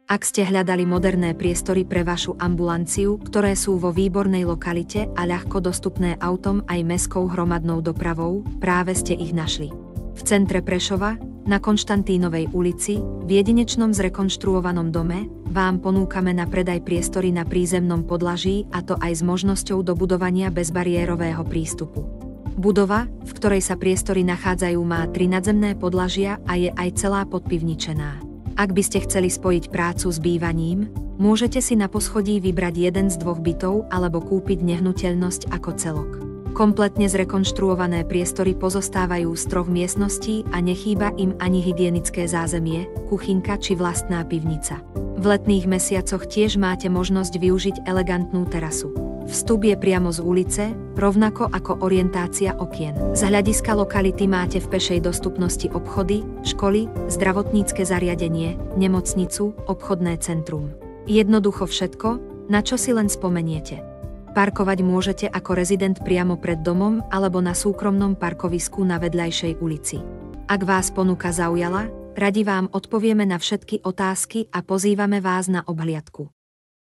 Ak ste hľadali moderné priestory pre vašu ambulanciu, ktoré sú vo výbornej lokalite a ľahko dostupné autom aj mestskou hromadnou dopravou, práve ste ich našli. V centre Prešova, na Konštantínovej ulici, v jedinečnom zrekonštruovanom dome, vám ponúkame na predaj priestory na prízemnom podlaží, a to aj s možnosťou dobudovania bezbariérového prístupu. Budova, v ktorej sa priestory nachádzajú, má 3 nadzemné podlažia a je aj celá podpivničená. Ak by ste chceli spojiť prácu s bývaním, môžete si na poschodí vybrať jeden z 2 bytov alebo kúpiť nehnuteľnosť ako celok. Kompletne zrekonštruované priestory pozostávajú z 3 miestností a nechýba im ani hygienické zázemie, kuchynka či vlastná pivnica. V letných mesiacoch tiež máte možnosť využiť elegantnú terasu. Vstup je priamo z ulice, rovnako ako orientácia okien. Z hľadiska lokality máte v pešej dostupnosti obchody, školy, zdravotnícke zariadenie, nemocnicu, obchodné centrum. Jednoducho všetko, na čo si len spomeniete. Parkovať môžete ako rezident priamo pred domom alebo na súkromnom parkovisku na vedľajšej ulici. Ak vás ponuka zaujala, radi vám odpovieme na všetky otázky a pozývame vás na obhliadku.